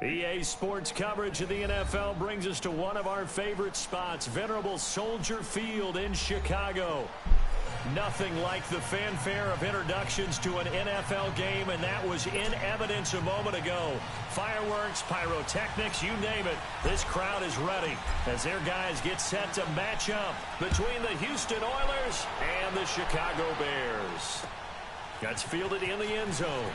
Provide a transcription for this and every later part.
EA Sports coverage of the NFL brings us to one of our favorite spots, venerable Soldier Field in Chicago. Nothing like the fanfare of introductions to an NFL game, and that was in evidence a moment ago. Fireworks, pyrotechnics, you name it. This crowd is ready as their guys get set to match up between the Houston Oilers and the Chicago Bears. Gets fielded in the end zone.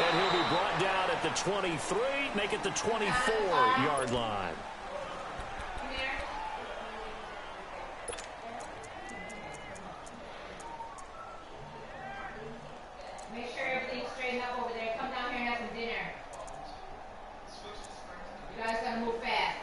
And he'll be brought down at the 23, make it the 24-yard line. Make sure everything's straightened up over there. Come down here and have some dinner. You guys gotta move fast.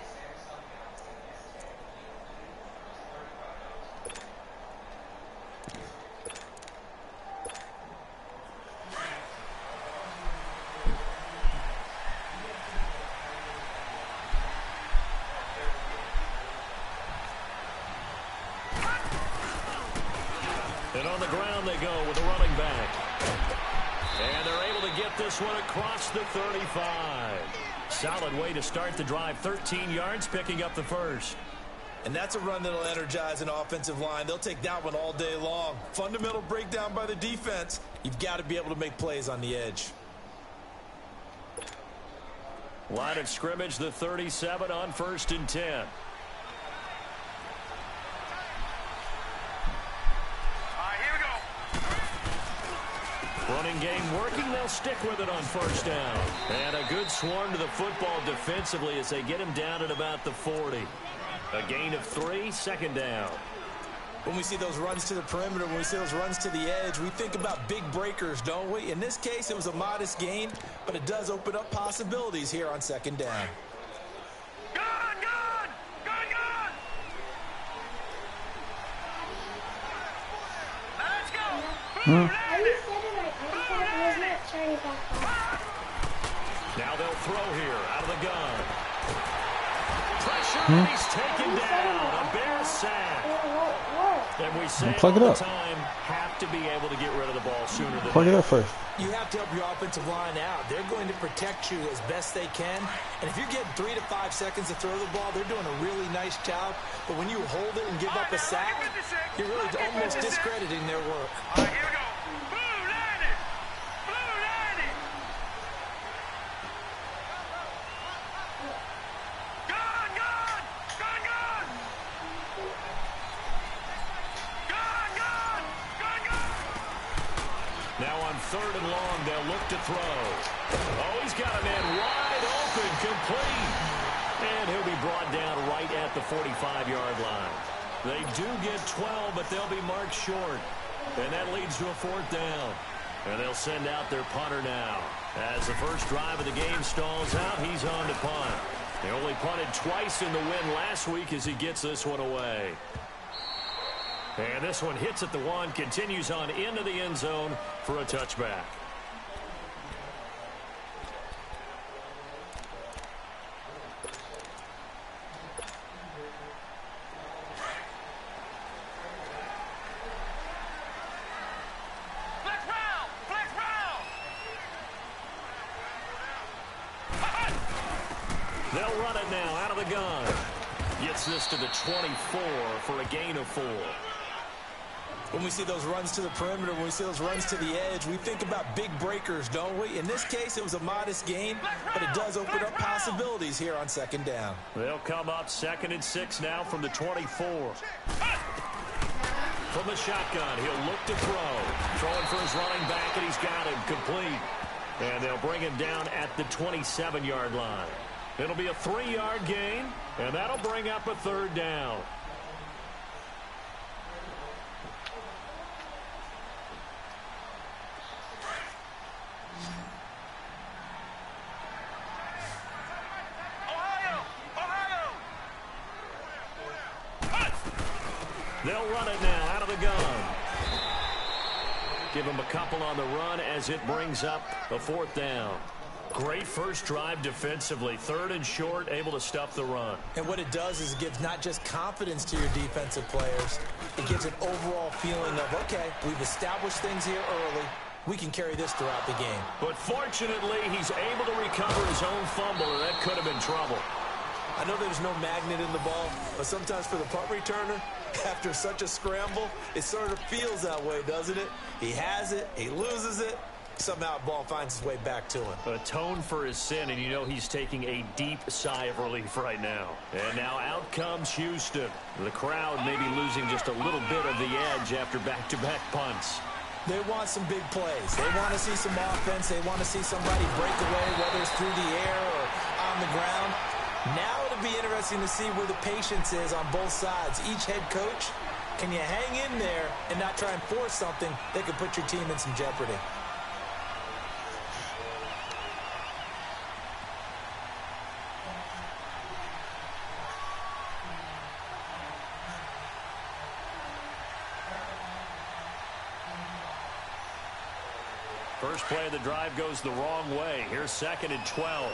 And on the ground they go with a running back. And they're able to get this one across the 35. Solid way to start the drive. 13 yards, picking up the first. And that's a run that'll energize an offensive line. They'll take that one all day long. Fundamental breakdown by the defense. You've got to be able to make plays on the edge. Line of scrimmage, the 37 on 1st and 10. Running game working. They'll stick with it on 1st down. And a good swarm to the football defensively as they get him down at about the 40. A gain of 3, 2nd down. When we see those runs to the perimeter, when we see those runs to the edge, we think about big breakers, don't we? In this case, it was a modest gain, but it does open up possibilities here on 2nd down. Let's go. Now they'll throw here out of the gun. Pressure, and he's taken down. A Bear sack. And we say all the time, have to be able to get rid of the ball sooner than plug it up first. You have to help your offensive line out. They're going to protect you as best they can. And if you're getting 3 to 5 seconds to throw the ball, they're doing a really nice job. But when you hold it and give up a sack, you're really almost discrediting their work. All right, here we go. Blue line. Now on 3rd and long, they'll look to throw. Oh, he's got a man wide open, complete. And he'll be brought down right at the 45-yard line. They do get 12, but they'll be marked short. And that leads to a 4th down. And they'll send out their punter now. As the first drive of the game stalls out, he's on to punt. They only punted twice in the win last week as he gets this one away. And this one hits at the 1, continues on into the end zone for a touchback. They'll run it now out of the gun. Gets this to the 24 for a gain of 4. When we see those runs to the perimeter, when we see those runs to the edge, we think about big breakers, don't we? In this case, it was a modest gain, but it does open up possibilities here on 2nd down. They'll come up 2nd and 6 now from the 24. From the shotgun, he'll look to throw. Throwing for his running back, and he's got him complete. And they'll bring him down at the 27-yard line. It'll be a 3-yard gain, and that'll bring up a 3rd down. They'll run it now out of the gun. Give him a couple on the run as it brings up a 4th down. Great first drive defensively. 3rd and short, able to stop the run. And what it does is it gives not just confidence to your defensive players, it gives an overall feeling of, okay, we've established things here early. we can carry this throughout the game. But fortunately, he's able to recover his own fumble, and that could have been trouble. I know there's no magnet in the ball, but sometimes for the punt returner, after such a scramble, it sort of feels that way, doesn't it? He has it, he loses it, somehow the ball finds its way back to him. Atone for his sin, and you know he's taking a deep sigh of relief right now. And now out comes Houston. The crowd may be losing just a little bit of the edge after back-to-back punts. They want some big plays. They want to see some offense. They want to see somebody break away, whether it's through the air or on the ground. Now it'll be interesting to see where the patience is on both sides. Each head coach, can you hang in there and not try and force something that could put your team in some jeopardy? First play of the drive goes the wrong way. Here's 2nd and 12.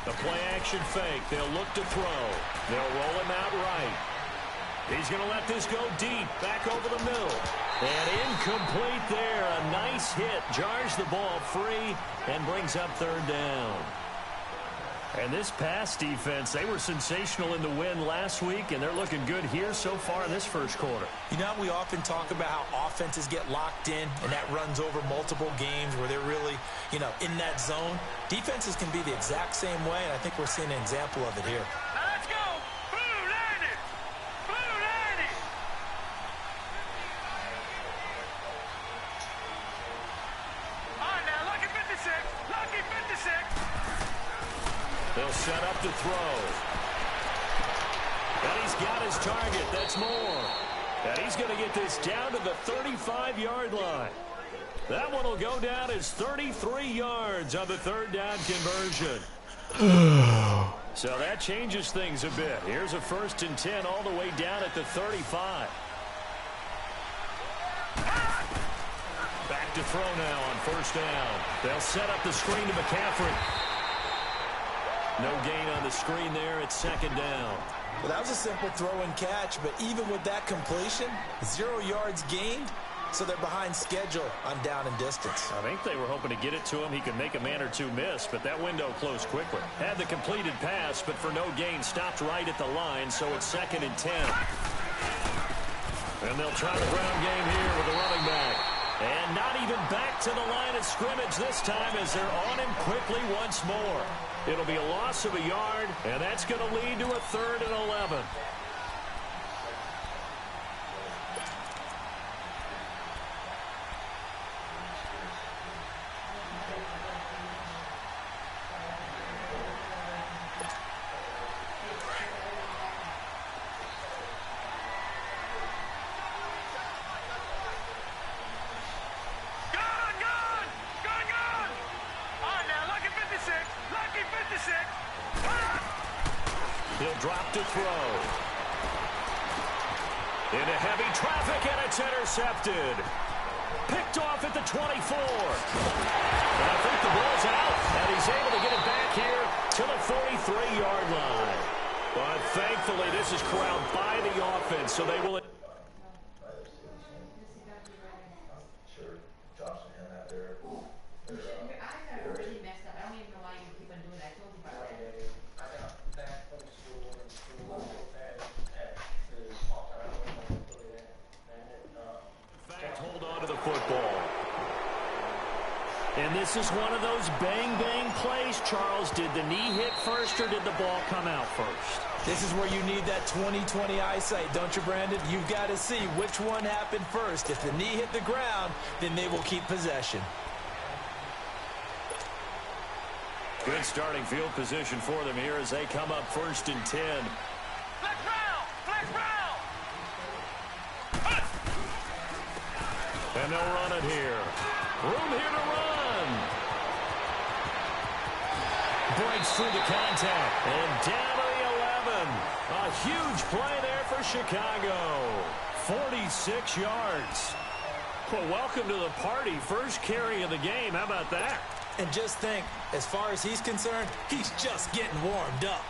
The play-action fake. They'll look to throw. They'll roll him out right. He's going to let this go deep. Back over the middle. And incomplete there. A nice hit. Jars the ball free and brings up 3rd down. And this pass defense, they were sensational in the win last week, and they're looking good here so far in this first quarter. You know, we often talk about how offenses get locked in, and that runs over multiple games where they're really, you know, in that zone. Defenses can be the exact same way, and I think we're seeing an example of it here. Let's go! Blue landed! Blue landed! All right, now, lucky 56! Lucky 56! They'll set up to throw. And he's got his target. That's more. And he's going to get this down to the 35-yard line. That one will go down as 33 yards on the 3rd down conversion. So that changes things a bit. Here's a 1st and 10 all the way down at the 35. Back to throw now on 1st down. They'll set up the screen to McCaffrey. No gain on the screen there. It's 2nd down. Well, that was a simple throw and catch, but even with that completion, 0 yards gained, so they're behind schedule on down and distance. I think they were hoping to get it to him. He could make a man or two miss, but that window closed quickly. Had the completed pass, but for no gain, stopped right at the line, so it's 2nd and 10. And they'll try the ground game here with the running back. And not even back to the line of scrimmage this time as they're on him quickly once more. It'll be a loss of a yard, and that's going to lead to a 3rd and 11. He'll drop to throw. Into heavy traffic, and it's intercepted. Picked off at the 24. And I think the ball's out, and he's able to get it back here to the 43-yard line. But thankfully, this is corralled by the offense, so they will... And this is one of those bang-bang plays, Charles. Did the knee hit first or did the ball come out first? This is where you need that 20/20 eyesight, don't you, Brandon? You've got to see which one happened first. If the knee hit the ground, then they will keep possession. Good starting field position for them here as they come up 1st and 10. Flex round! Flex round! And they'll run it here. Room here to run. Breaks through the contact. And down to the 11. A huge play there for Chicago. 46 yards. Well, welcome to the party. First carry of the game. How about that? And just think, as far as he's concerned, he's just getting warmed up.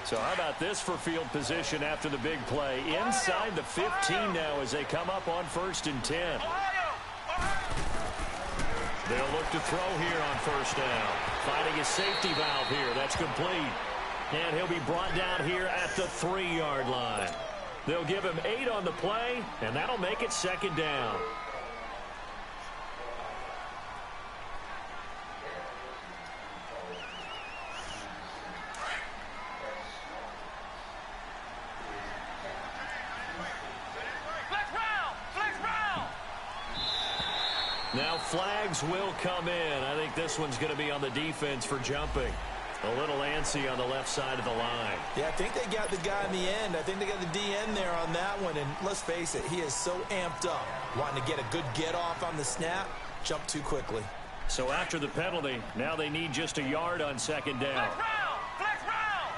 So how about this for field position after the big play? Inside the 15 now as they come up on 1st and 10. They'll look to throw here on 1st down. Finding a safety valve here. That's complete. And he'll be brought down here at the 3-yard line. They'll give him 8 on the play, and that'll make it 2nd down. Now flags will come in. I think this one's going to be on the defense for jumping. A little antsy on the left side of the line. Yeah, I think they got the guy in the end. I think they got the DN there on that one. And let's face it, he is so amped up, wanting to get a good get off on the snap, jump too quickly. So after the penalty, now they need just a yard on 2nd down. Flex round.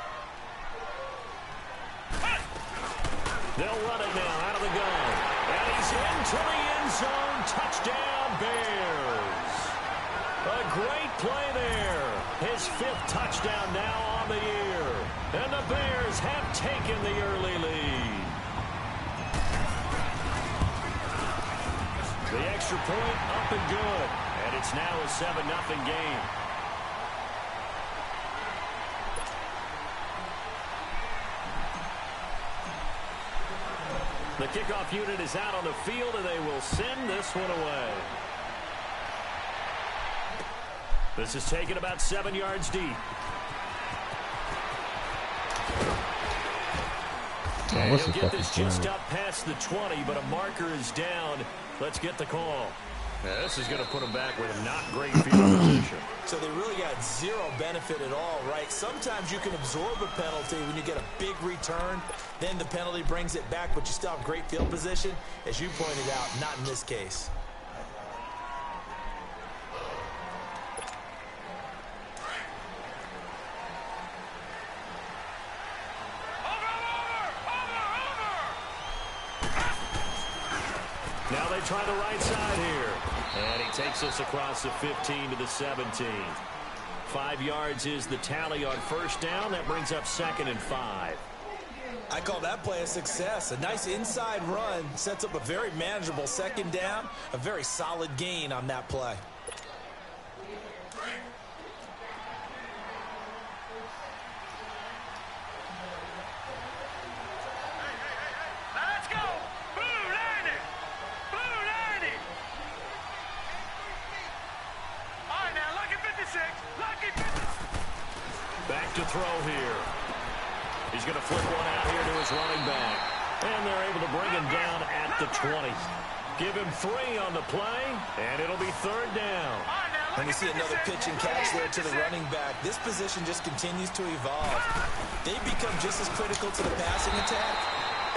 They'll run it now out of the gun. And he's into the end zone. Touchdown, Bears. A great play there. His 5th touchdown now on the year. And the Bears have taken the early lead. The extra point up and good. And it's now a 7-0 game. The kickoff unit is out on the field, and they will send this one away. This is taken about 7 yards deep. And he'll get this just up past the 20, but a marker is down. Let's get the call. Now, this is going to put them back with a not great field position. So they really got zero benefit at all, right? Sometimes you can absorb a penalty when you get a big return. Then the penalty brings it back, but you still have great field position. As you pointed out, not in this case. Now they try the right side here. And he takes us across the 15 to the 17. 5 yards is the tally on 1st down. That brings up 2nd and 5. I call that play a success. A nice inside run sets up a very manageable 2nd down. A very solid gain on that play. Back to throw here. He's going to flip one out here to his running back. And they're able to bring him down at the 20. Give him 3 on the play, and it'll be 3rd down. And we see another pitch and catch there to the running back. This position just continues to evolve. They become just as critical to the passing attack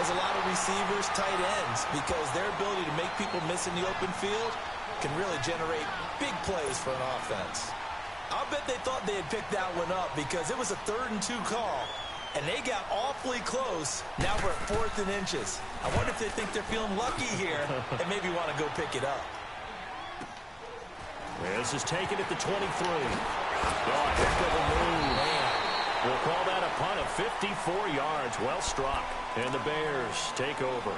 as a lot of receivers, tight ends, because their ability to make people miss in the open field can really generate big plays for an offense. I'll bet they thought they had picked that one up because it was a 3rd and 2 call, and they got awfully close. Now we're at 4th and inches. I wonder if they think they're feeling lucky here and maybe want to go pick it up. This is taken at the 23. Oh, heck of a move. Man. We'll call that a punt of 54 yards. Well struck. And the Bears take over.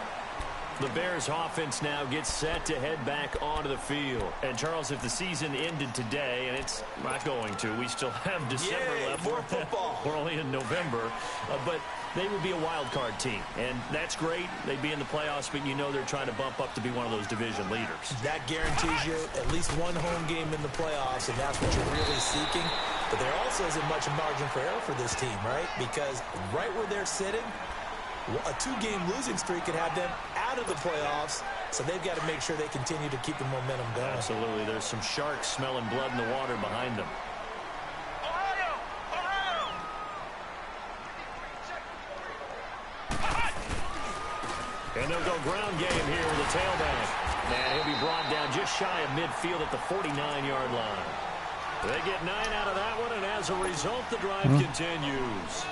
The Bears offense now gets set to head back onto the field. And, Charles, if the season ended today, and it's not going to, we still have December left. More football. We're only in November. But they would be a wild card team. And that's great. They'd be in the playoffs, but you know they're trying to bump up to be one of those division leaders. That guarantees you at least one home game in the playoffs, and that's what you're really seeking. But there also isn't much margin for error for this team, right? Because right where they're sitting, a 2-game losing streak could have them out of the playoffs, so they've got to make sure they continue to keep the momentum going. Absolutely. There's some sharks smelling blood in the water behind them. And they'll go ground game here with the tailback. And he'll be brought down just shy of midfield at the 49-yard line. They get 9 out of that one, and as a result, the drive continues.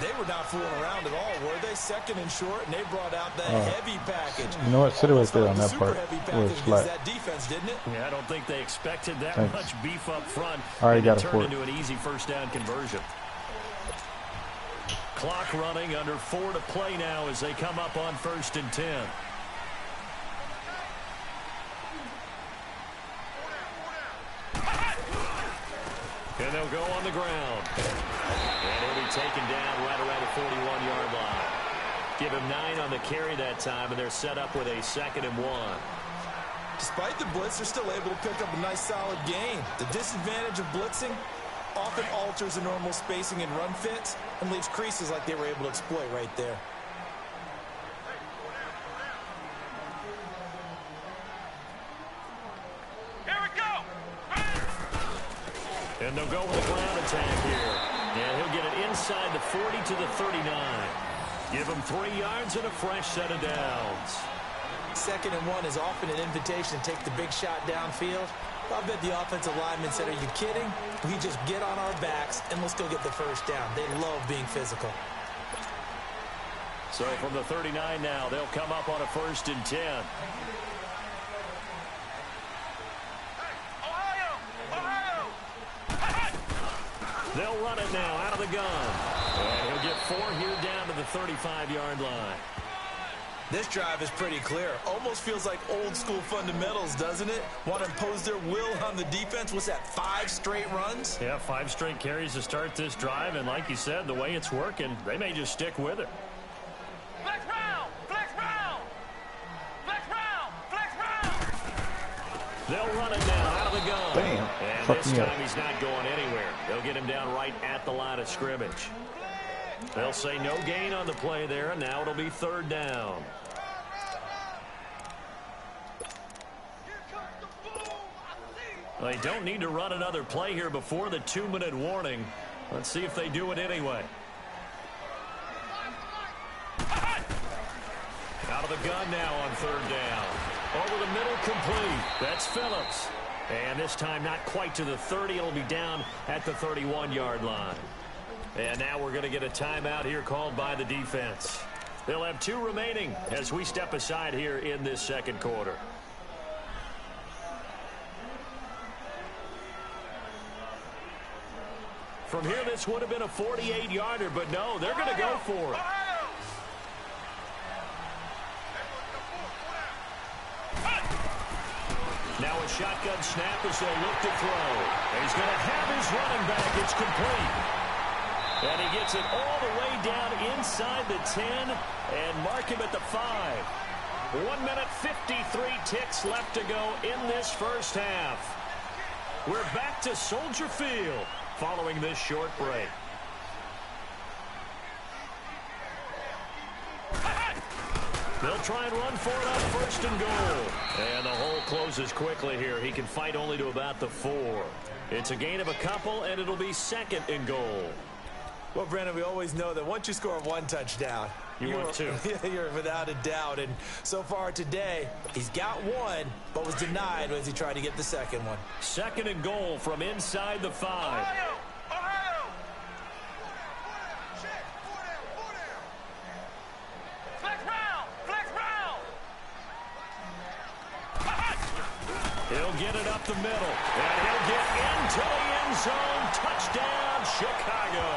They were not fooling around at all, were they? 2nd and short, and they brought out that heavy package. You know what? Sit right there on that part. That defense, didn't it? Yeah, I don't think they expected that much beef up front. All right, got it turned into an easy 1st down conversion. Clock running, under 4 to play now as they come up on 1st and 10. And they'll go on the ground. And he'll be taken down right around the 41-yard line. Give him 9 on the carry that time, and they're set up with a 2nd and 1. Despite the blitz, they're still able to pick up a nice, solid gain. The disadvantage of blitzing often alters the normal spacing and run fits and leaves creases like they were able to exploit right there. Here we go. And they'll go with a ground attack here. And he'll get it inside the 40 to the 39. Give him 3 yards and a fresh set of downs. 2nd and 1 is often an invitation to take the big shot downfield. I bet the offensive lineman said, "Are you kidding? We just get on our backs and let's go get the first down." They love being physical. So from the 39 now, they'll come up on a 1st and 10. They'll run it now out of the gun. And he'll get 4 here down to the 35-yard line. This drive is pretty clear. Almost feels like old school fundamentals, doesn't it? Want to impose their will on the defense. What's that, 5 straight runs? Yeah, 5 straight carries to start this drive. And like you said, the way it's working, they may just stick with it. Flex round! Flex round! Flex round! Flex round! They'll run it now out of the gun. Bam. And Fuck this me time up. he's not going anywhere. They'll get him down right at the line of scrimmage. They'll say no gain on the play there, and now it'll be 3rd down. They don't need to run another play here before the 2-minute warning. Let's see if they do it anyway. Out of the gun now on 3rd down. Over the middle, complete. That's Phillips. And this time not quite to the 30. It'll be down at the 31-yard line. And now we're going to get a timeout here called by the defense. They'll have 2 remaining as we step aside here in this 2nd quarter. From here, this would have been a 48-yarder, but no, they're going to go for it. Now a shotgun snap as they'll look to throw. He's going to have his running back. It's complete. And he gets it all the way down inside the 10 and mark him at the 5. 1 minute, 53 ticks left to go in this first half. We're back to Soldier Field following this short break. They'll try and run for it on 1st and goal. And the hole closes quickly here. He can fight only to about the 4. It's a gain of a couple, and it'll be 2nd and goal. Well, Brandon, we always know that once you score 1 touchdown, You want 2. You're without a doubt. And so far today, he's got 1, but was denied as he tried to get the 2nd one. 2nd and goal from inside the 5. Ohio! Ohio! Flex round! Flex round! He'll get it up the middle. And he'll get into the end zone. Touchdown, Chicago.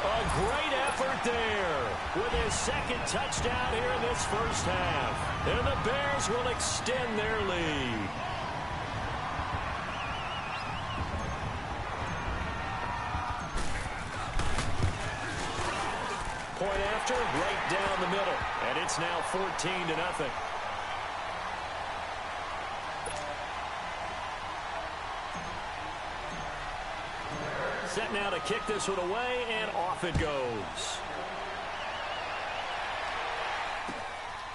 A great effort there with his 2nd touchdown here in this first half. And the Bears will extend their lead. Point after, right down the middle. And it's now 14-0. Set now to kick this one away, and off it goes.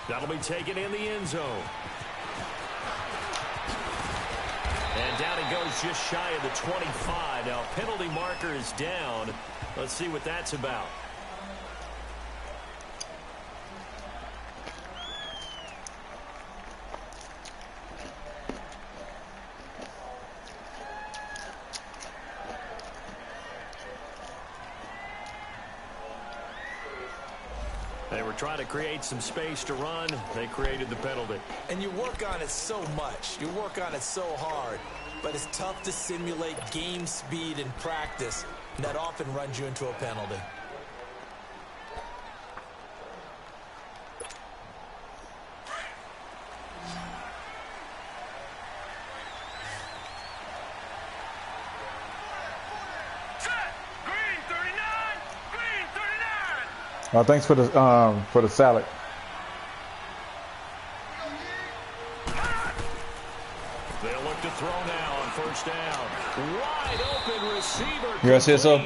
That'll be taken in the end zone. And down it goes just shy of the 25. Now, penalty marker is down. Let's see what that's about. They were trying to create some space to run. They created the penalty. And you work on it so much. You work on it so hard. But it's tough to simulate game speed in practice. And that often runs you into a penalty. Thanks for the salad. They'll look to throw now on first down. Wide open receiver. You guys see it, so?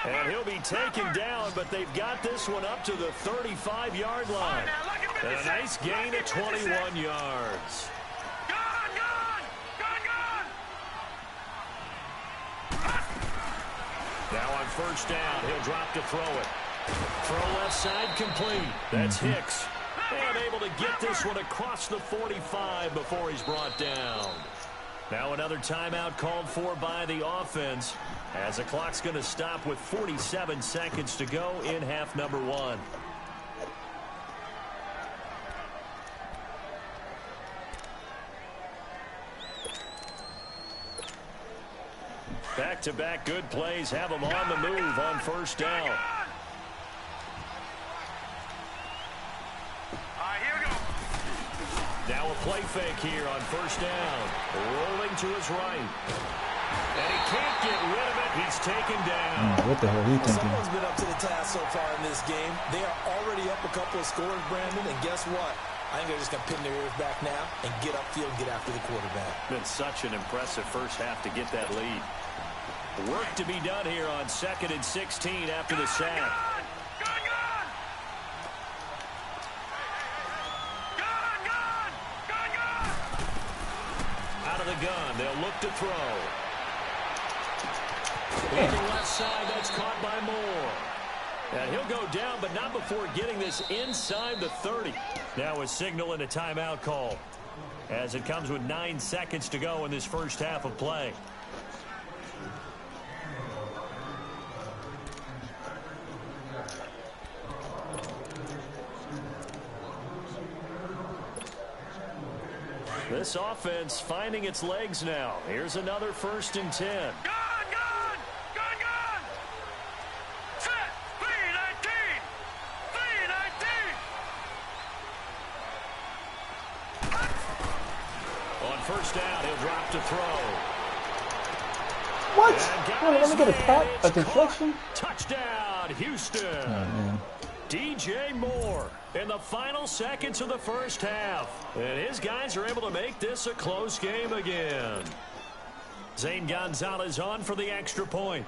And he'll be taken down, but they've got this one up to the 35-yard line. And a nice gain of 21 yards. Now on first down, he'll drop to throw it. Throw left side complete. That's Hicks. And able to get this one across the 45 before he's brought down. Now another timeout called for by the offense, as the clock's going to stop with 47 seconds to go in half number one. Back-to-back good plays have them on the move on first down. Now a play fake here on first down. Rolling to his right. And he can't get rid of it. He's taken down. What the hell are you thinking? Someone's been up to the task so far in this game. They are already up a couple of scores, Brandon, and guess what? I think they're just going to pin their ears back now and get upfield and get after the quarterback. Been such an impressive first half to get that lead. Work to be done here on 2nd and 16 after the sack. Out of the gun, they'll look to throw. Looking left side, that's caught by Moore. And he'll go down, but not before getting this inside the 30. Now a signal and a timeout call, as it comes with 9 seconds to go in this first half of play. This offense finding its legs now. Here's another 1st and 10. Gun! Set! 319! 319! On first down, he'll drop to throw. What? Let me get a deflection? Touchdown, Houston. Oh, man. DJ Moore in the final seconds of the first half. And his guys are able to make this a close game again. Zane Gonzalez on for the extra point.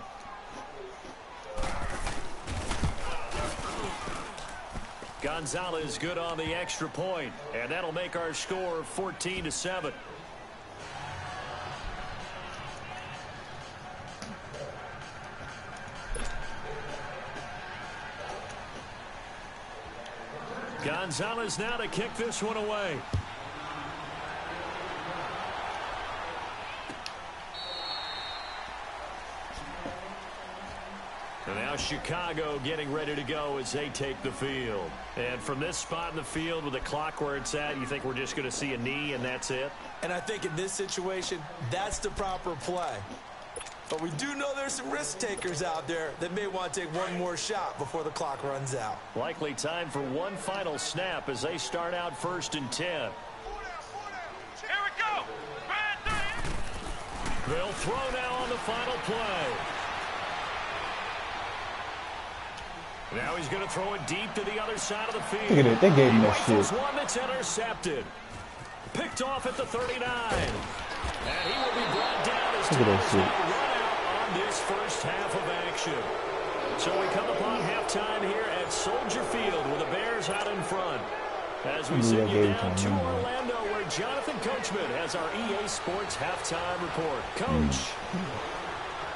Gonzalez good on the extra point, and that'll make our score 14-7. Gonzalez now to kick this one away. And now Chicago getting ready to go as they take the field. And from this spot in the field with the clock where it's at, you think we're just going to see a knee and that's it? And I think in this situation, that's the proper play. But we do know there's some risk takers out there that may want to take one more shot before the clock runs out. Likely time for one final snap as they start out 1st and 10. Here we go! They'll throw now on the final play. Now he's going to throw it deep to the other side of the field. Look at it. They gave him that shit. One that's intercepted. Picked off at the 39. And he will be brought down as Look at that shit. on this first half of action. So we come upon halftime here at Soldier Field with the Bears out in front. As we send you down to Orlando, where Jonathan Coachman has our EA Sports halftime report. Coach,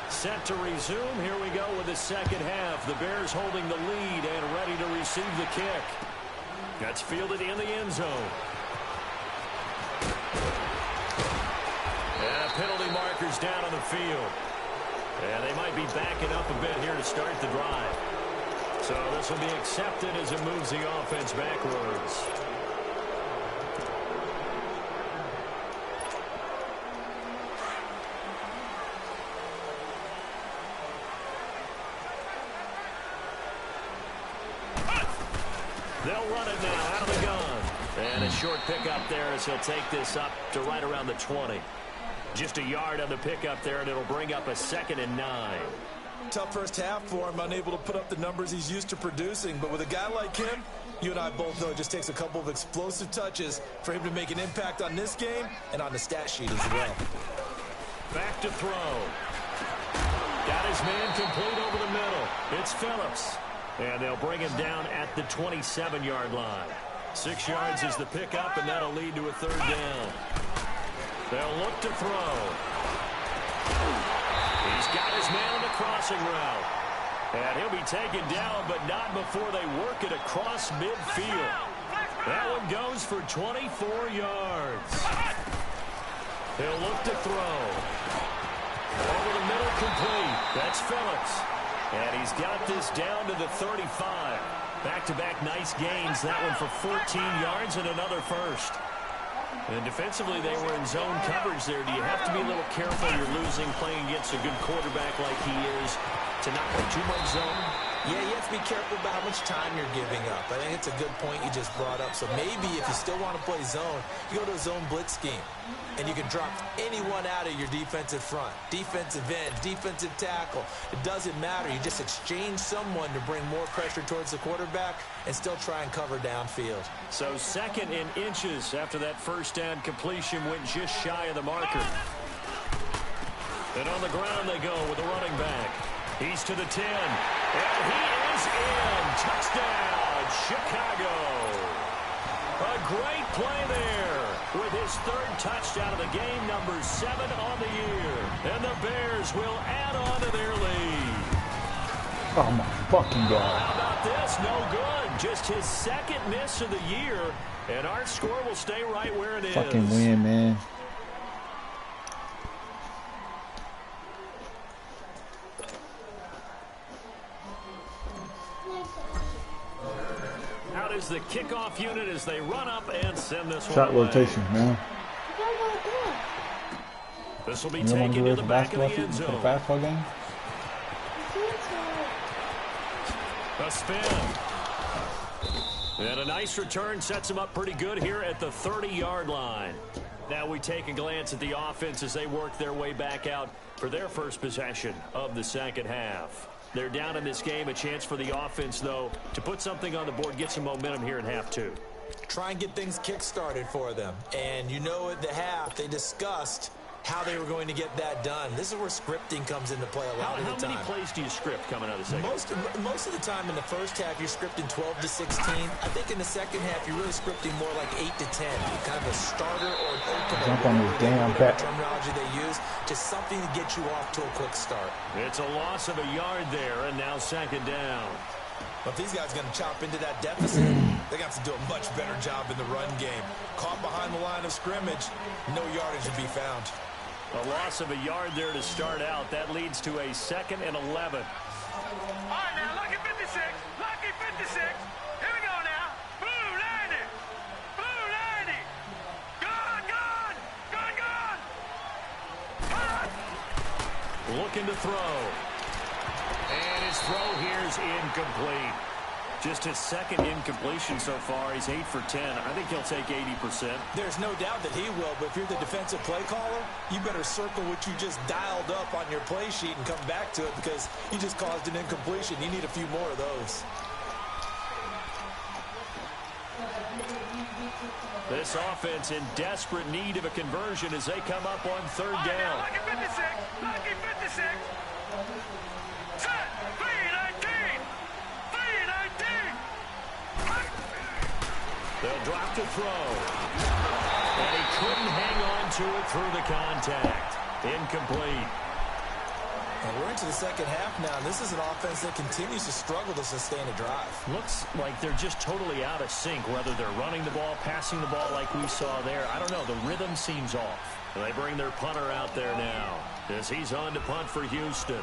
set to resume. Here we go with the second half. The Bears holding the lead and ready to receive the kick. That's fielded in the end zone. And penalty markers down on the field. And they might be backing up a bit here to start the drive. So this will be accepted as it moves the offense backwards. They'll run it now out of the gun. And a short pickup there as he'll take this up to right around the 20. Just a yard on the pickup there, and it'll bring up a 2nd and 9. Tough first half for him, unable to put up the numbers he's used to producing. But with a guy like him, you and I both know it just takes a couple of explosive touches for him to make an impact on this game and on the stat sheet as well. Back to throw. Got his man complete over the middle. It's Phillips. And they'll bring him down at the 27-yard line. 6 yards is the pickup, and that'll lead to a third down. They'll look to throw. He's got his man on the crossing route. And he'll be taken down, but not before they work it across midfield. That one goes for 24 yards. They'll look to throw. Over the middle, complete. That's Phillips. And he's got this down to the 35. Back-to-back nice gains. That one for 14 yards and another first. And defensively, they were in zone coverage there. Do you have to be a little careful? You're losing, playing against a good quarterback like he is, to not play too much zone? Yeah, you have to be careful about how much time you're giving up. I think it's a good point you just brought up. So maybe if you still want to play zone, you go to a zone blitz scheme. And you can drop anyone out of your defensive front. Defensive end, defensive tackle. It doesn't matter. You just exchange someone to bring more pressure towards the quarterback and still try and cover downfield. So 2nd and inches after that first down completion went just shy of the marker. And on the ground they go with the running back. He's to the 10. And he is in. Touchdown, Chicago. A great play there with his 3rd touchdown of the game, number 7 on the year. And the Bears will add on to their lead. Oh, my fucking God. How about this? No good. Just his 2nd miss of the year. And our score will stay right where it is. Fucking win, man. Out is the kickoff unit as they run up and send this Shot one away. rotation, man. This will be You don't want to taken do to it the for back of basketball, the end for the zone. basketball game? A spin. And a nice return sets him up pretty good here at the 30-yard line. Now we take a glance at the offense as they work their way back out for their first possession of the second half. They're down in this game. A chance for the offense, though, to put something on the board, get some momentum here in half 2. Try and get things kick-started for them. And you know at the half, they discussed how they were going to get that done. This is where scripting comes into play a lot of the time. How many plays do you script coming out of the second? Most of the time in the first half, you're scripting 12 to 16. I think in the second half, you're really scripting more like 8 to 10. Kind of a starter or an opener. Jump on this damn back. Terminology they use. Just something to get you off to a quick start. It's a loss of a yard there, and now 2nd down. But if these guys are going to chop into that deficit, they're going to have to do a much better job in the run game. Caught behind the line of scrimmage, no yardage to be found. A loss of a yard there to start out. That leads to a 2nd and 11. All right, now, lucky 56. Lucky 56. Here we go now. Blue 90. Blue 90. Gone, gone. Gone, gone. Looking to throw. And his throw here is incomplete. Just his 2nd incompletion so far. He's 8 for 10. I think he'll take 80%. There's no doubt that he will, but if you're the defensive play caller, you better circle what you just dialed up on your play sheet and come back to it because you just caused an incompletion. You need a few more of those. This offense in desperate need of a conversion as they come up on 3rd All right, down. now, lucky 56. Lucky 56. Set. 319. 319. They'll drop to throw. And he couldn't hang on to it through the contact. Incomplete. And we're into the second half now, and this is an offense that continues to struggle to sustain a drive. Looks like they're just totally out of sync, whether they're running the ball, passing the ball like we saw there. I don't know. The rhythm seems off. And they bring their punter out there now as he's on to punt for Houston.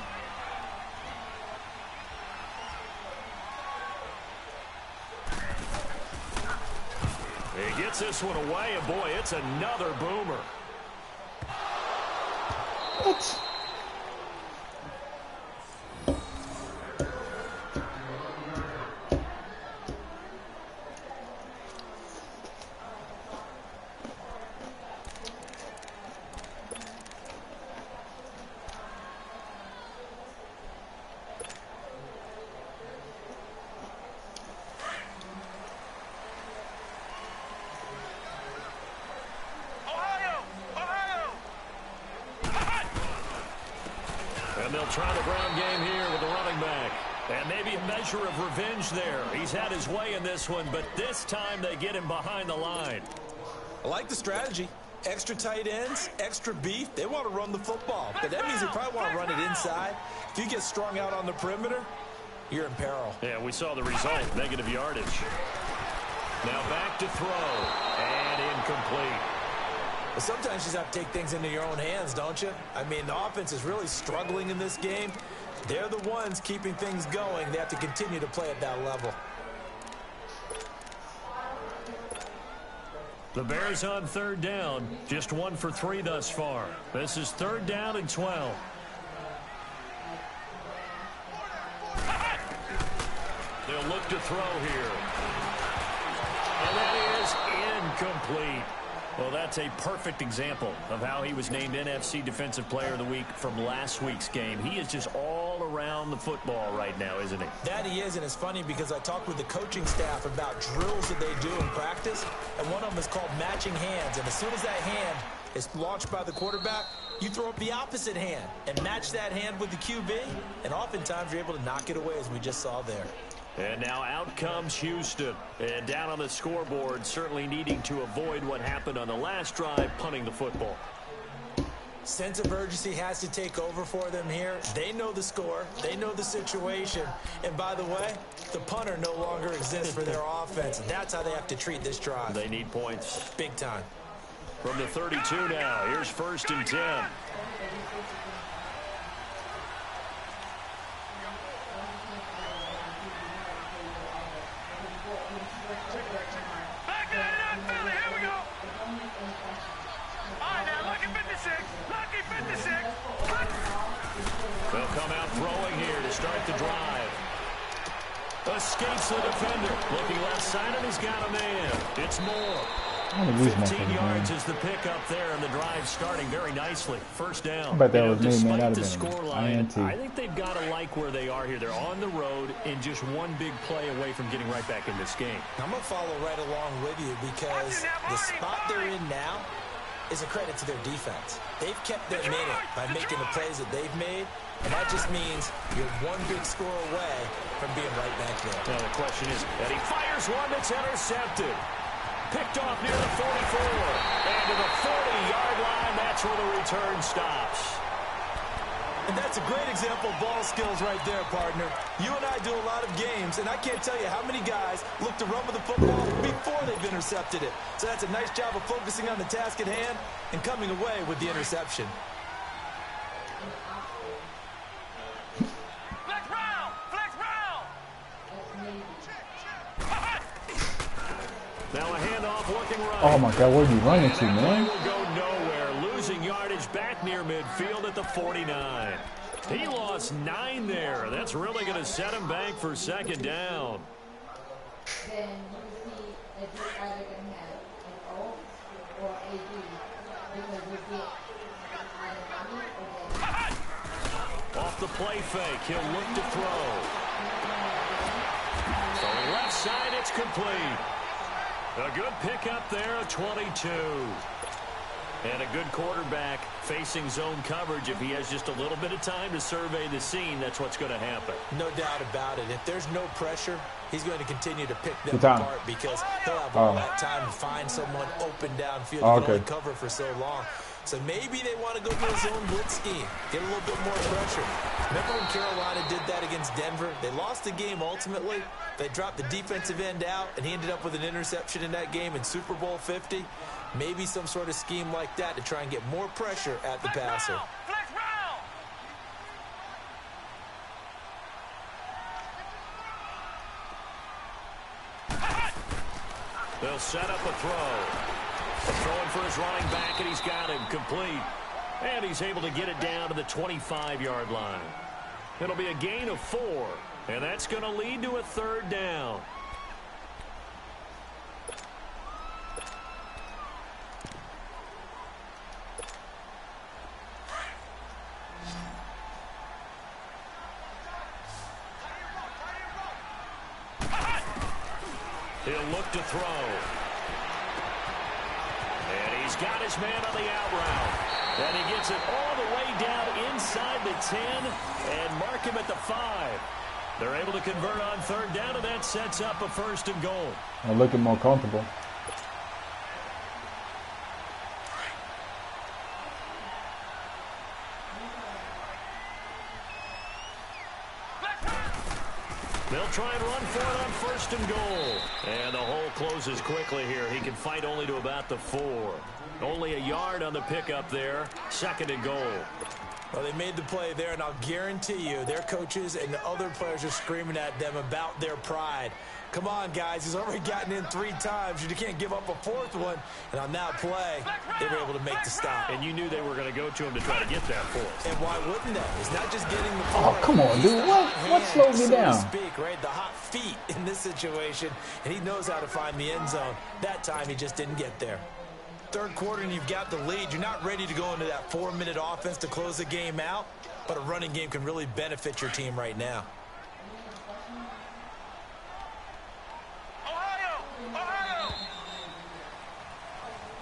He gets this one away, and boy, it's another boomer. What? And they'll try the ground game here with the running back. And maybe a measure of revenge there. He's had his way in this one, but this time they get him behind the line. I like the strategy. Extra tight ends, extra beef. They want to run the football, but that means they probably want to run it inside. If you get strung out on the perimeter, you're in peril. Yeah, we saw the result, negative yardage. Now back to throw, and incomplete. But sometimes you just have to take things into your own hands, don't you? I mean, the offense is really struggling in this game. They're the ones keeping things going. They have to continue to play at that level. The Bears on third down, just 1 for 3 thus far. This is 3rd down and 12. They'll look to throw here. And that is incomplete. Well, that's a perfect example of how he was named NFC Defensive Player of the Week from last week's game. He is just all around the football right now, isn't he? That he is, and it's funny because I talked with the coaching staff about drills that they do in practice, and one of them is called matching hands. And as soon as that hand is launched by the quarterback, you throw up the opposite hand and match that hand with the QB, and oftentimes you're able to knock it away, as we just saw there. And now out comes Houston. And down on the scoreboard, certainly needing to avoid what happened on the last drive, punting the football. Sense of urgency has to take over for them here. They know the score. They know the situation. And by the way, the punter no longer exists for their offense. That's how they have to treat this drive. They need points. Big time. From the 32 now, here's 1st and 10. They'll come out throwing here to start the drive. Escapes the defender. Looking left side, and he's got a man. It's Moore. 15 yards is the pickup there, and the drive starting very nicely. 1st down. But that was me, man. Despite That'd the have been scoreline, I think they've got to like where they are here. They're on the road and just one big play away from getting right back in this game. I'm going to follow right along with you because the spot they're in now is a credit to their defense. They've kept them in it by making the plays that they've made, and that just means you're one big score away from being right back there. Now the question is, and he fires one that's intercepted. Picked off near the 44. And to the 40-yard line, that's where the return stops. And that's a great example of ball skills right there, partner. You and I do a lot of games, and I can't tell you how many guys look to run with the football before they've intercepted it. So that's a nice job of focusing on the task at hand and coming away with the interception. Flex round! Flex round! Now a handoff working right. Oh my God, where are you running to, man? Will go nowhere, losing yardage back near midfield at the 49. He lost 9 there. That's really going to set him back for 2nd down. Then you see that you either can have an O or a D because you get either money or then. Off the play fake, he'll look to throw. So left side, it's complete. A good pickup there, a 22. And a good quarterback facing zone coverage. If he has just a little bit of time to survey the scene, that's what's going to happen. No doubt about it. If there's no pressure, he's going to continue to pick them apart because he'll have all that time to find someone open downfield. He can only cover for so long. So maybe they want to go to a zone blitz scheme, get a little bit more pressure. Remember when Carolina did that against Denver? They lost the game ultimately. They dropped the defensive end out, and he ended up with an interception in that game in Super Bowl 50. Maybe some sort of scheme like that to try and get more pressure at the passer. Flex round! They'll set up a throw. Throwing for his running back, and he's got him complete. And he's able to get it down to the 25-yard line. It'll be a gain of 4, and that's going to lead to a 3rd down. He'll look to throw. And he's got his man on the out route. And he gets it all the way down inside the 10 and mark him at the 5. They're able to convert on third down, and that sets up a 1st and goal. I'm looking more comfortable. They'll try and run for it on 1st and goal. And the hole closes quickly here. He can fight only to about the 4. Only a yard on the pickup there. 2nd and goal. Well, they made the play there, and I'll guarantee you their coaches and the other players are screaming at them about their pride. Come on, guys. He's already gotten in 3 times. You can't give up a 4th one. And on that play, they were able to make the stop. And you knew they were going to go to him to try to get that 4th. And why wouldn't they? It's not just getting the Oh, come on, dude. What slowed me down? So to speak, right? The hot feet in this situation, and he knows how to find the end zone. That time, he just didn't get there. 3rd quarter, and you've got the lead. You're not ready to go into that 4-minute offense to close the game out, but a running game can really benefit your team right now. Ohio!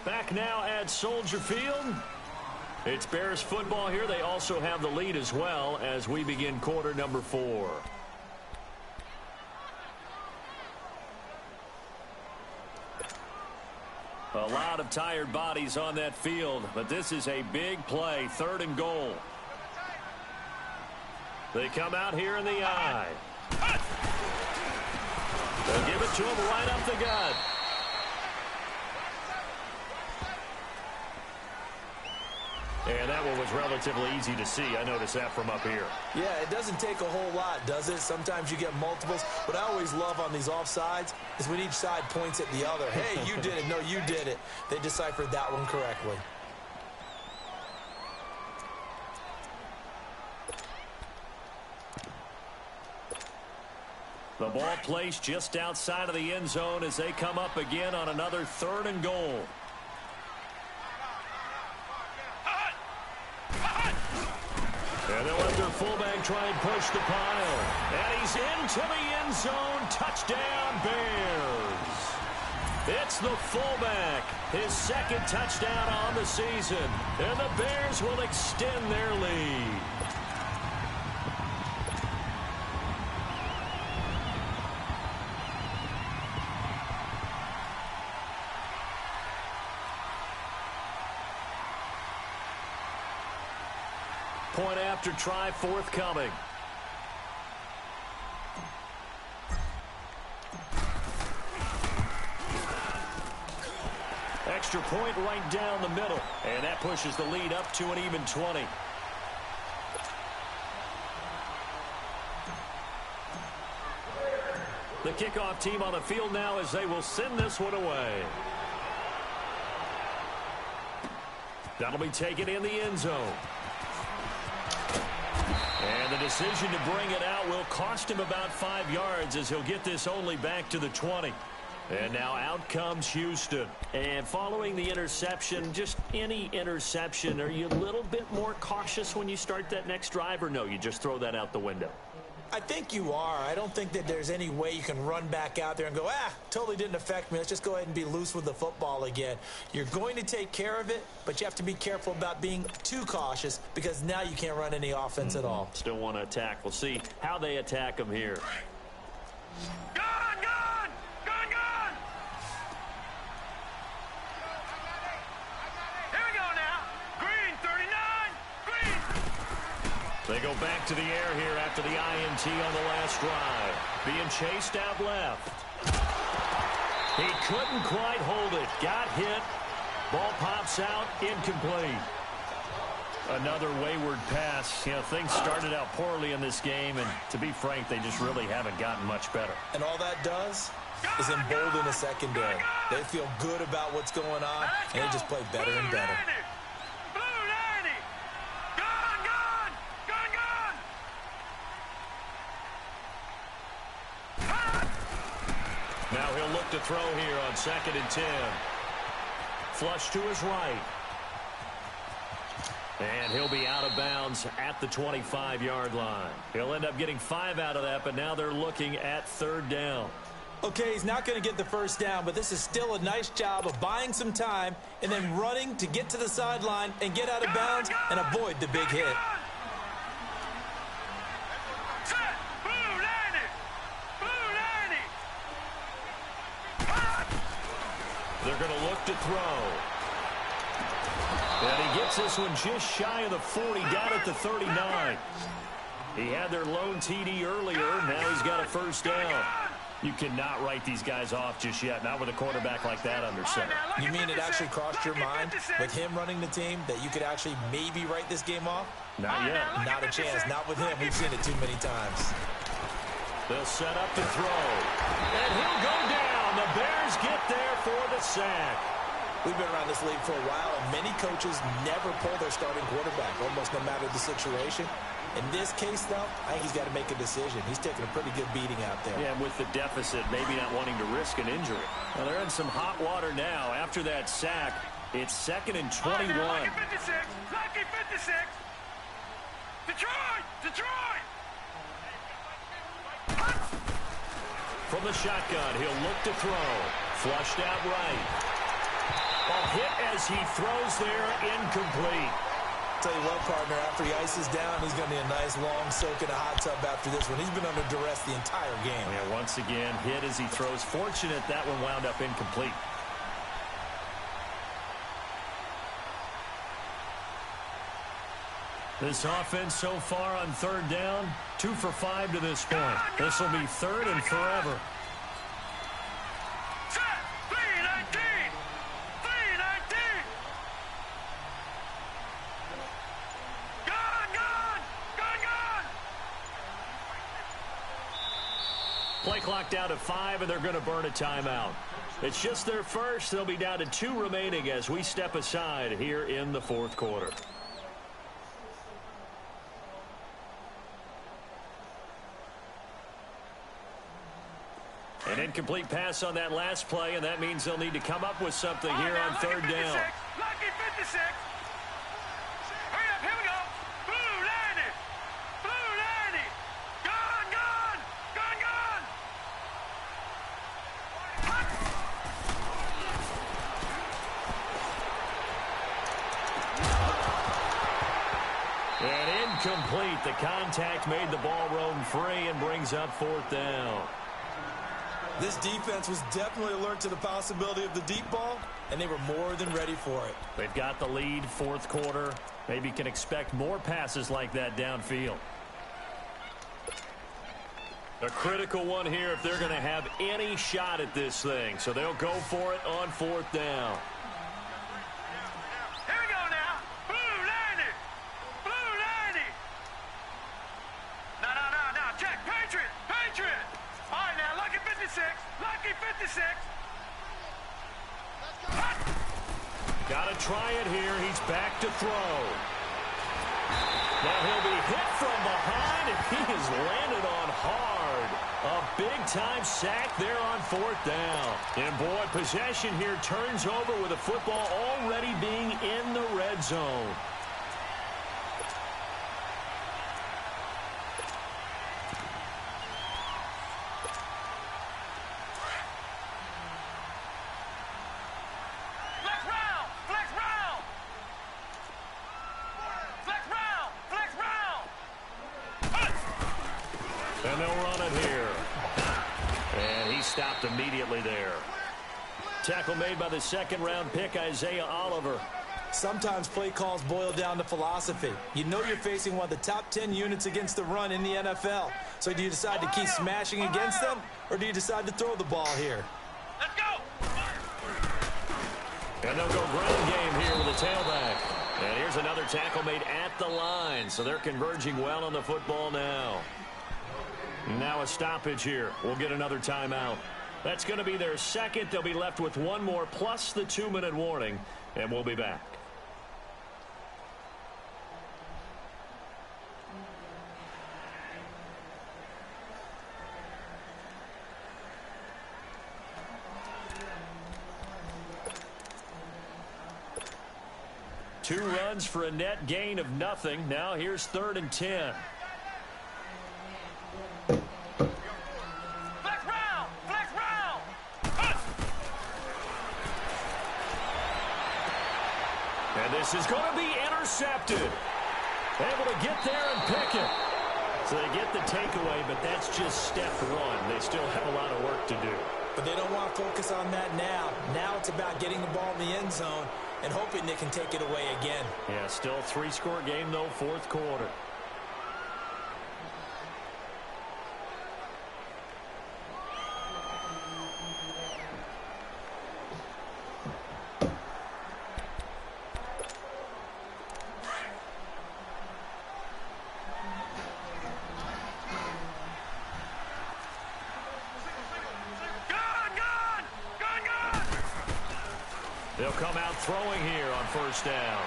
Back now at Soldier Field. It's Bears football here. They also have the lead as well as we begin quarter number 4. A lot of tired bodies on that field, but this is a big play, 3rd and goal. They come out here in the eye. They'll give it to him right up the gut. And that one was relatively easy to see. I noticed that from up here. Yeah, it doesn't take a whole lot, does it? Sometimes you get multiples. What I always love on these offsides is when each side points at the other. Hey, you did it. No, you did it. They deciphered that one correctly. The ball placed just outside of the end zone as they come up again on another 3rd and goal. And they'll let their fullback try and push the pile. And he's into the end zone. Touchdown, Bears. It's the fullback. His 2nd touchdown on the season. And the Bears will extend their lead. Point after try forthcoming. Extra point right down the middle. And that pushes the lead up to an even 20. The kickoff team on the field now as they will send this one away. That'll be taken in the end zone. And the decision to bring it out will cost him about 5 yards as he'll get this only back to the 20. And now out comes Houston. And following the interception, just any interception, are you a little bit more cautious when you start that next drive, or no, you just throw that out the window? I think you are. I don't think that there's any way you can run back out there and go, totally didn't affect me. Let's just go ahead and be loose with the football again. You're going to take care of it, but you have to be careful about being too cautious because now you can't run any offense at all. Still want to attack. We'll see how they attack them here. Gone! Here we go now. Green, 39. Green. They go back to the air here after the INT on the last drive. Being chased out left. He couldn't quite hold it. Got hit. Ball pops out. Incomplete. Another wayward pass. You know, things started out poorly in this game, and to be frank, they just really haven't gotten much better. And all that does is embolden the secondary. They feel good about what's going on, and they just play better and better. Now he'll look to throw here on 2nd and 10. Flush to his right. And he'll be out of bounds at the 25-yard line. He'll end up getting 5 out of that, but now they're looking at 3rd down. Okay, he's not going to get the first down, but this is still a nice job of buying some time and then running to get to the sideline and get out of bounds and avoid the big hit. They're going to look to throw. And he gets this one just shy of the 40, down at the 39. He had their lone TD earlier. Now he's got a first down. You cannot write these guys off just yet, not with a quarterback like that under center. You mean it actually crossed your mind with him running the team that you could actually maybe write this game off? Not yet. Not a chance. Not with him. We've seen it too many times. They'll set up to throw. And he'll go down. The Bears get there for the sack. We've been around this league for a while, and many coaches never pull their starting quarterback, almost no matter the situation. In this case, though, I think he's got to make a decision. He's taking a pretty good beating out there. Yeah, and with the deficit, maybe not wanting to risk an injury. Well, they're in some hot water now. After that sack, it's 2nd and 21. Lucky 56! Lucky 56! Detroit! Detroit! From the shotgun, he'll look to throw. Flushed out right. A hit as he throws there, incomplete. Tell you what, partner, after he ices down, he's going to be a nice long soak in a hot tub after this one. He's been under duress the entire game. Yeah, once again, hit as he throws. Fortunate that one wound up incomplete. This offense so far on 3rd down, 2 for 5 to this point. This will be 3rd and forever. Play clock down to 5, and they're going to burn a timeout. It's just their first. They'll be down to 2 remaining as we step aside here in the 4th quarter. An incomplete pass on that last play, and that means they'll need to come up with something here on 3rd down. Lucky 56! Hurry up, here we go! Blue, landed! Blue, landed! Gone, gone! Gone, gone! And incomplete. The contact made the ball roam free and brings up 4th down. This defense was definitely alert to the possibility of the deep ball, and they were more than ready for it. They've got the lead, 4th quarter. Maybe can expect more passes like that downfield. A critical one here if they're going to have any shot at this thing. So they'll go for it on 4th down. Here we go now. Blue, landed! Blue, landed! No, no, no, no. Check. Patriot! Patriot! All right, now, lucky 56. Lucky 56. Got to try it here. He's back to throw. Now he'll be hit from behind, and he is landed on hard. A big-time sack there on 4th down. And, boy, possession here turns over with the football already being in the red zone. And they'll run it here. And he stopped immediately there. Tackle made by the 2nd-round pick, Isaiah Oliver. Sometimes play calls boil down to philosophy. You know you're facing one of the top 10 units against the run in the NFL. So do you decide to keep smashing against them, or do you decide to throw the ball here? Let's go! And they'll go ground game here with a tailback. And here's another tackle made at the line. So they're converging well on the football now. Now a stoppage here. We'll get another timeout. That's going to be their 2nd. They'll be left with 1 more plus the 2-minute warning. And we'll be back. Two runs for a net gain of nothing. Now here's 3rd and 10. Flex round! Flex round! This is going to be intercepted. Able to get there and pick it. So they get the takeaway, but that's just step one. They still have a lot of work to do. But they don't want to focus on that now. Now it's about getting the ball in the end zone and hoping they can take it away again. Yeah, still 3-score game, though, fourth quarter. They'll come out throwing here on first down.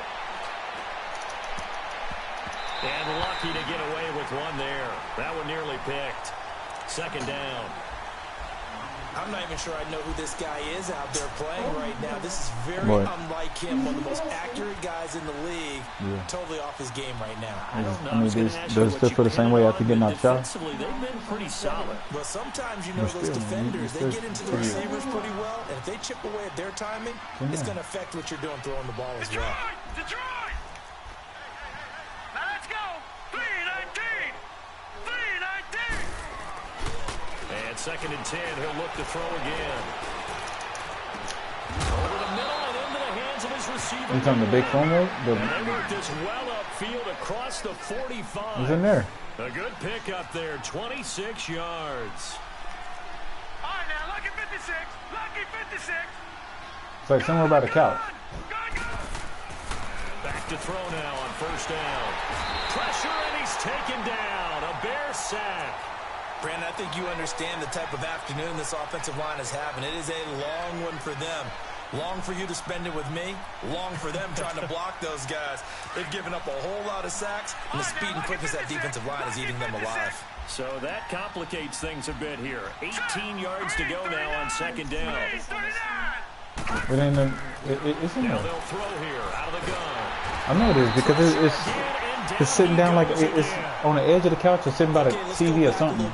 And lucky to get away with one there. That one nearly picked. Second down. I'm not even sure I know who this guy is out there playing right now. This is very unlike him. One of the most accurate guys in the league. Yeah. Totally off his game right now. I don't know. I mean, does this feel the same way after getting out the shot? Defensively, they've been pretty solid. Well, sometimes, you know, those defenders, they get into the receivers pretty well, and if they chip away at their timing, it's going to affect what you're doing throwing the ball as well. Detroit! Now let's go! 3-19! 3-19! And second and 10, he'll look to throw again. Over the middle and into the hands of his receiver. He's on the big phone road? And they work this well upfield across the 45. He's in there. A good pick up there, 26 yards. All right, now, lucky 56. Lucky 56. It's like somewhere by the couch. Back to throw now on first down. Pressure, and he's taken down. A Bear sack. Brandon, I think you understand the type of afternoon this offensive line is having. It is a long one for them. Long for you to spend it with me. Long for them trying to block those guys. They've given up a whole lot of sacks, and the speed and quickness of that defensive line is eating them alive. So that complicates things a bit here. 18 yards to go now on second down. It ain't it's in Now there. they'll throw here out of the gun. I know it is because it's sitting down like it's on the edge of the couch or sitting by the TV or something.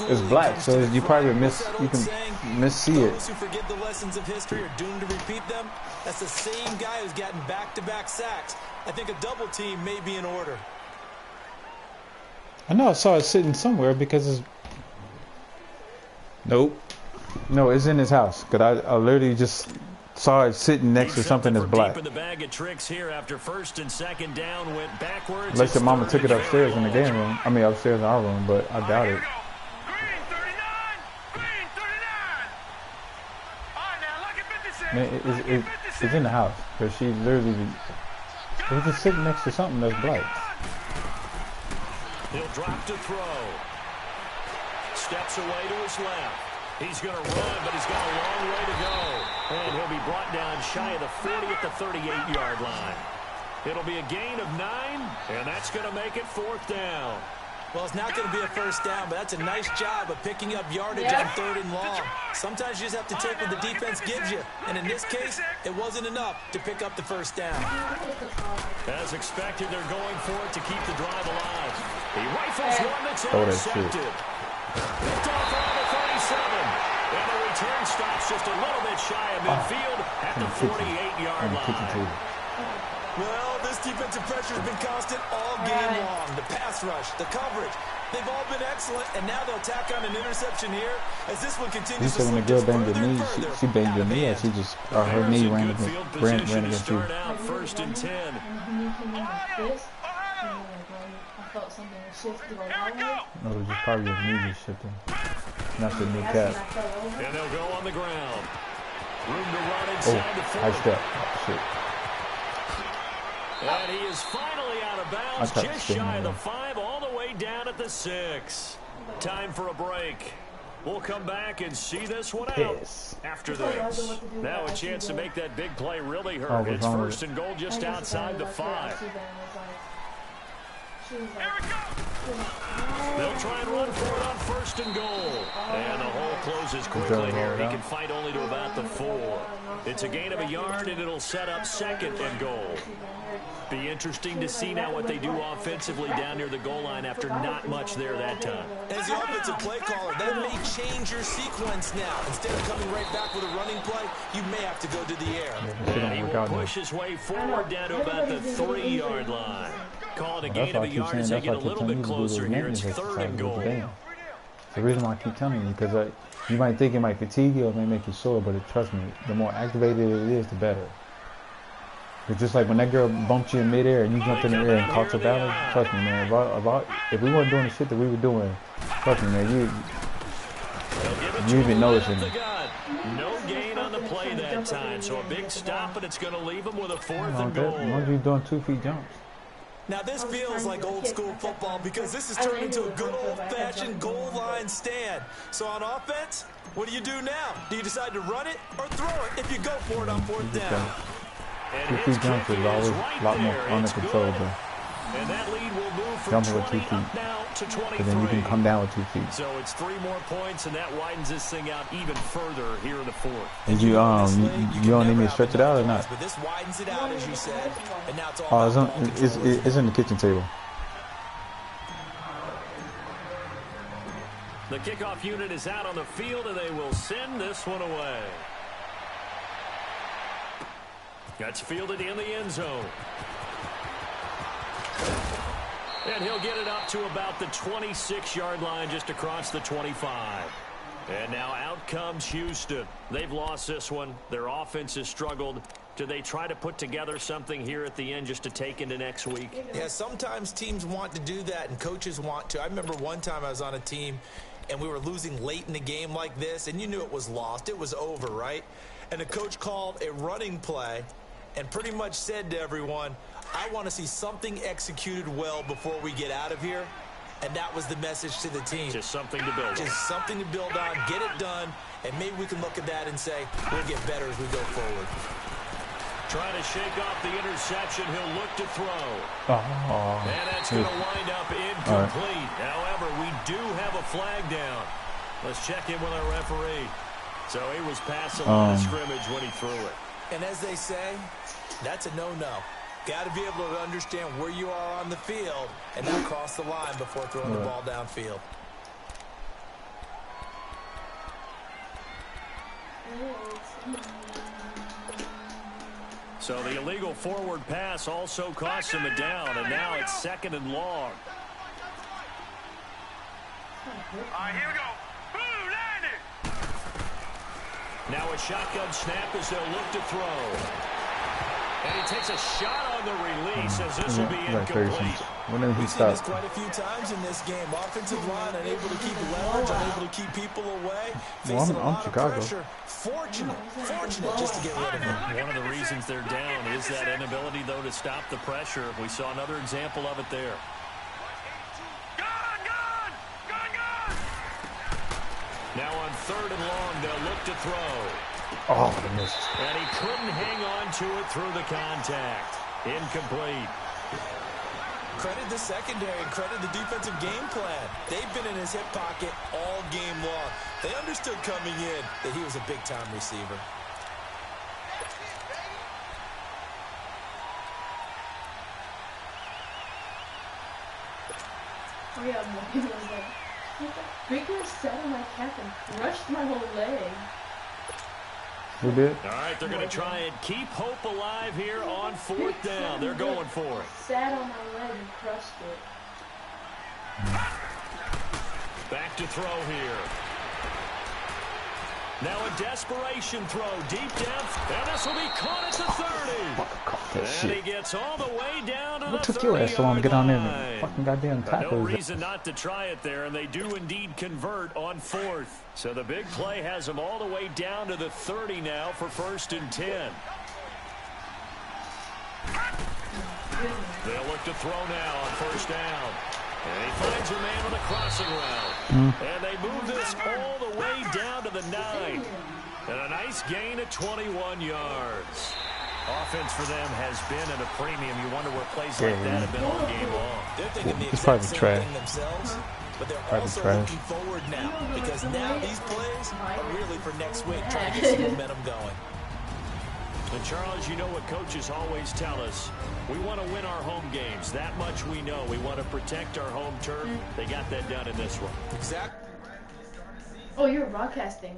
It's black, so you probably you can miss-see it. Those who forget the lessons of history are doomed to repeat them. That's the same guy who's gotten back-to-back sacks. I think a double team may be in order. I know I saw it sitting somewhere because it's... Nope. No, it's in his house. Because I literally just saw it sitting next to something that's black. Deep in the bag of tricks here after first and second down, went backwards. Unless your mama took it upstairs in the game room. I mean, upstairs in our room, but I doubt it. Green 39. Green 39. All right, now, lucky 56. Man, it's in the house. Because she literally... It was just sitting next to something that's black. He'll drop to throw. Steps away to his left. He's going to run, but he's got a long way to go. And he'll be brought down shy of the 40 at the 38-yard line. It'll be a gain of 9, and that's going to make it fourth down. Well, it's not going to be a first down, but that's a nice job of picking up yardage on third and long. Sometimes you just have to take what the defense gives you. And in this case, it wasn't enough to pick up the first down. As expected, they're going for it to keep the drive alive. He rifles one that's intercepted. Picked off on the 37. And the return stops just a little bit shy of midfield at the 48-yard line. Well, this defensive pressure has been constant all game long. The pass rush, the coverage, they've all been excellent, and now they'll tack on an interception here as this one continues to slip just further and further. She banged her knee, or she just her knee ran against you. Out first and 10. I felt something shifted around me. No, it was just probably his knee just shifting. Not the knee cap. And they'll go on the ground. Room to run inside the 40. High step. Shit. And he is finally out of bounds, just shy of the 5, all the way down at the 6. Time for a break. We'll come back and see this one out after this. Now a chance to make that big play really hurt. It's first and goal just outside the 5. They'll try and run for it on 1st and goal. And the hole closes quickly here. He can fight only to about the 4. It's a gain of a yard, and it'll set up 2nd and goal. Be interesting to see now what they do offensively down near the goal line after not much there that time. As the offensive play caller, that may change your sequence now. Instead of coming right back with a running play, you may have to go to the air. And he will push his way forward down to about the 3-yard line. Call it a gain of a yard as they get a little bit closer here. It's 3rd and goal. The reason why I keep telling you, because you might think it might fatigue you or it may make you sore, but trust me, the more activated it is, the better. It's just like when that girl bumped you in midair and you jumped in the air and caught your balance. Trust me, man. If we weren't doing the shit that we were doing, trust me, man, you even noticing it. No gain on the play that time, so a big stop, and it's going to leave him with a 4th and goal. Why are you doing 2 feet jumps? Now this feels like old school football because this is turned into a good old-fashioned goal line stand. So on offense, what do you do now? Do you decide to run it or throw it if you go for it on 4th down? 2 feet jumps is always a lot more under control than jumping with 2 feet. But then you can come down with 2 feet. So it's 3 more points, and that widens this thing out even further here in the 4th. Did you don't need me to stretch it out or not? But this widens it out, as you said, and now it's all it's in the kitchen table. The kickoff unit is out on the field, and they will send this one away. That's fielded in the end zone. And he'll get it up to about the 26-yard line, just across the 25. And now out comes Houston. They've lost this one. Their offense has struggled. Do they try to put together something here at the end just to take into next week? Yeah, sometimes teams want to do that and coaches want to. I remember one time I was on a team and we were losing late in the game like this, and you knew it was lost. It was over, right? And the coach called a running play and pretty much said to everyone, I want to see something executed well before we get out of here. And that was the message to the team. Just something to build on. Just something to build on, get it done, and maybe we can look at that and say, we'll get better as we go forward. Trying to shake off the interception. He'll look to throw. And that's going to wind up incomplete. However, we do have a flag down. Let's check in with our referee. So he was past the line of scrimmage when he threw it. And as they say, that's a no-no. Got to be able to understand where you are on the field and not cross the line before throwing the ball downfield. So the illegal forward pass also cost him a down, and now it's 2nd and long. All right, here we go. Boom, landed. Now a shotgun snap as they'll look to throw. And he takes a shot on the release as this will be incomplete. We've seen this quite a few times in this game. Offensive line unable to keep leverage, unable to keep people away. Facing a lot of pressure. Fortunate just to get rid of him. One of the reasons they're down is that inability, though, to stop the pressure. We saw another example of it there. Gone! Now on 3rd and long, they'll look to throw. Oh, they missed. And he couldn't hang on to it through the contact. Incomplete. Credit the secondary and credit the defensive game plan. They've been in his hip pocket all game long. They understood coming in that he was a big-time receiver. Oh yeah, he was like, Baker sat on my calf and crushed my whole leg. Who did? All right, they're going to try and keep hope alive here on 4th down. They're going for it. Sat on my leg and crushed it. Back to throw here. Now a desperation throw deep down. And this will be caught at the 30. And he gets all the way down to the 30-yard line. What took your ass so long to get on there and fucking goddamn tackle? No reason not to try it there, and they do indeed convert on 4th. So the big play has them all the way down to the 30 now for 1st and 10. They'll look to throw now on 1st down. And he finds a man on the crossing route. And they move this all the way down to the 9. And a nice gain of 21 yards. Offense for them has been at a premium. You wonder where plays like that have been all game long. They're thinking the It's exact probably same trash. thing themselves, but they're Probably also trash. looking forward now because now these plays are really for next week, trying to get some momentum going. And Charles, you know what coaches always tell us. We want to win our home games. That much we know. We want to protect our home turf. They got that done in this one. Exactly. Oh, you're broadcasting.